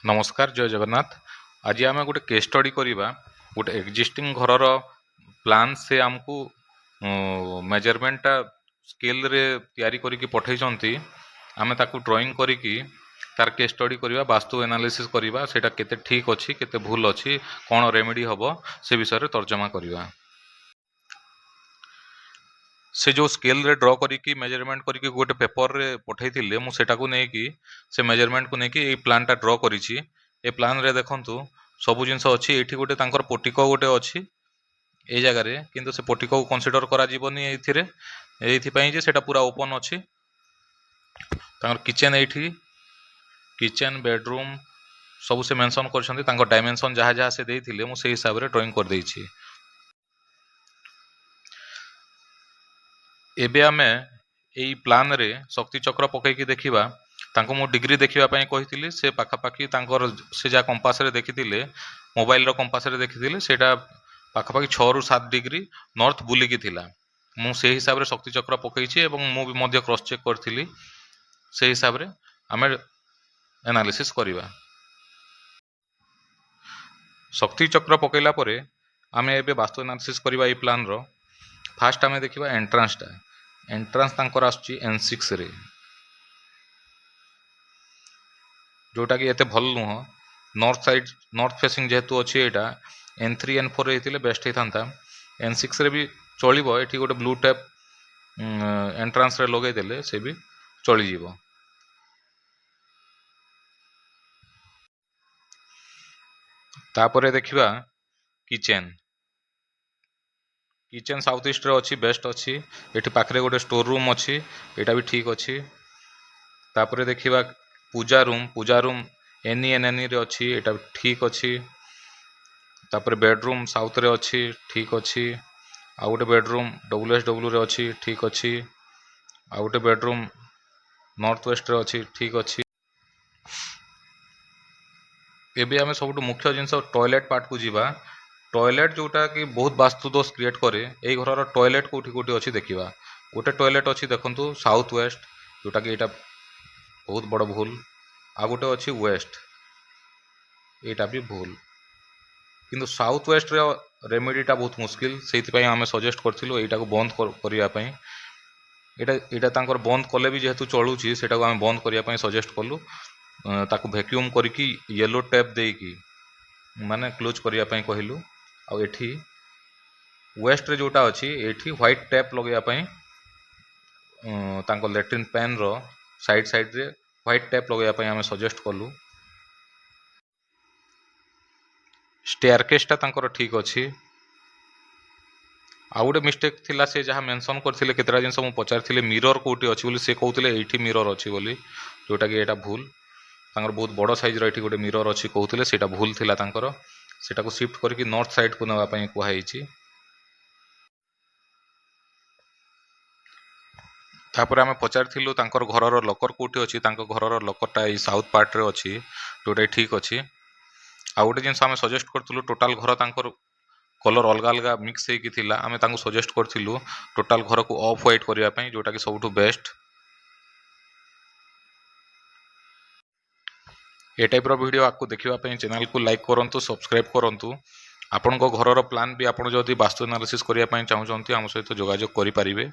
नमस्कार जय जगन्नाथ। आज आम गोटे केस स्टडी करवा गोटे एक्जिस्टिंग घरर प्लान से आमको मेजरमेंटा स्केल रे तैयारी करिकी पठेइछंती। आमे ताकू ड्राइंग करिकी तार केस स्टडी करवा, वास्तु एनालिसिस करवा, सेटा केते ठीक अछि केते भूल अछि, कोन रेमेडी हबो से विषय रे तर्जमा करवा। से जो स्केल रे ड्रॉ करिकी मेजरमेंट करिकी गोटे पेपर रे पठेइथिले मु सेटा को नेकी से मेजरमेंट को नेकी ए प्लान टा ड्रॉ करिछि। ए प्लान रे देखंतु सब जिंस अछि। एठी गोटे तांकर पोर्टिको गोटे अछि ए जगह रे, किंतु से पोर्टिको को कंसीडर करा जीवनी एथिरे, एथि पई जे सेटा पूरा ओपन अछि। तांकर किचन एठी, किचन बेडरूम सब से मेंशन करछन्ती। तांकर डायमेंशन जहा जहा से देइथिले मु से हिसाब रे ड्राइंग कर देइछि। एबे आमे एई प्लान रे शक्ति चक्र पकईकी देखिबा। तांको मु डिग्री देखिबा पई कहिथिली। से पाखापाखि तांकर से जा कंपास रे देखिथिले, मोबाइल रो कंपास रे देखिथिले, सेटा पाखापाखि 6 रु 7 डिग्री नॉर्थ बुलिकी थिला। मु से हिसाब रे शक्ति चक्र पकईछि एवं मु भी मध्य क्रॉस चेक करथिली। से हिसाब रे आमे एनालिसिस करिबा। शक्ति चक्र पकईला परे आमे एबे वास्तु एनालिसिस करिबा। ए प्लान रो फास्ट आमे देखिबा एंट्रांस टा। एंट्रांस तांकर आछि N6 रे, जोटा कि एते भल नुह। नॉर्थ साइड नॉर्थ फेसिंग जेहेतु अछि, एटा N3 N4 रे हितिले बेस्ट हिथांता। N6 रे भी चलिबो। एठी गोटे ब्लू टैप एंट्रांस रे लगै देले से भी चली जीवो। तापरे देखिबा किचन। किचन साउथ ईस्ट रे अछि, बेस्ट अछि। एठी पाखरे गोटे स्टोर रूम अछि, एटा भी ठीक अछि। तापरे देखिबा पूजा रूम। पूजा रूम NE रे अछि, एटा भी ठीक अछि। तापरे बेडरूम साउथ रे अछि, ठीक अछि। आ गोटे बेडरूम WSW रे अछि, ठीक अछि। आ गोटे बेडरूम नॉर्थ वेस्ट रे अछि, ठीक अछि। एबे आमे सबटु मुख्य जिंस टॉयलेट पार्ट को जीवा। टॉयलेट जोटा कि बहुत वास्तु दोष क्रिएट करे। एई घरर टॉयलेट कोठी कोठी अछि देखिबा। गोटे टॉयलेट अछि देखंतु साउथ वेस्ट, जोटा कि एटा बहुत बड़ भूल। आ गोटे अछि वेस्ट, एटा भी भूल। किंतु साउथ वेस्ट रे रेमेडीटा बहुत मुश्किल। सेति पई आमे सजेस्ट करथिलु एटा को बंद करिया पई। एटा तांकर बंद कले भी जेहेतु चलुची, सेटा को आमे बंद करिया पई सजेस्ट कलु। ताकू वैक्यूम करिकी येलो टेप देकी माने क्लोज करिया पई कहिलु। आ एठी वेस्ट रे जोटा अछि, एठी व्हाइट टेप लगैया पई तांको लैट्रिन पैन रो साइड साइड रे व्हाइट टेप लगैया पई आमे सजेस्ट कलु। स्टेयरकेस टा तांकर ठीक अछि। आ गोटे मिस्टेक थिला, से जहाँ मेंशन करथिले केतरा जिंस मु पचारथिले मिरर कोठी अछि बोली, से कहउथिले एठी मिरर अछि बोली, जोटा कि एटा भूल। तांकर बहुत बड़ साइज रो एठी गोटे मिरर अछि कहउथिले, सेटा भूल थिला तांकर। सेटा को शिफ्ट करके नॉर्थ साइड को नेवा पई कुहा हिची। तापर आमे पचारथिलु तांकर घरर लकर कोठी अछि। तांकर घरर लकरटा ई साउथ पार्ट रे अछि, जोटा ठीक अछि। आ गोटे जिंस आमे सजेस्ट करथिलु, टोटल घर तांकर कलर अलगा अलगा मिक्स हेकी थिला। आमे तांको सजेस्ट करथिलु टोटल घर को ऑफ व्हाइट करिया पई, जोटा कि सबटु बेस्ट। ए टाइप रो वीडियो आपको देखिबा पई चैनल को लाइक करंतु, सब्सक्राइब करंतु। आपनको घरर प्लान भी आपण जदि वास्तु एनालिसिस करिया पई चाहुचंती, हम सहित जोगाजोग करि परिबे।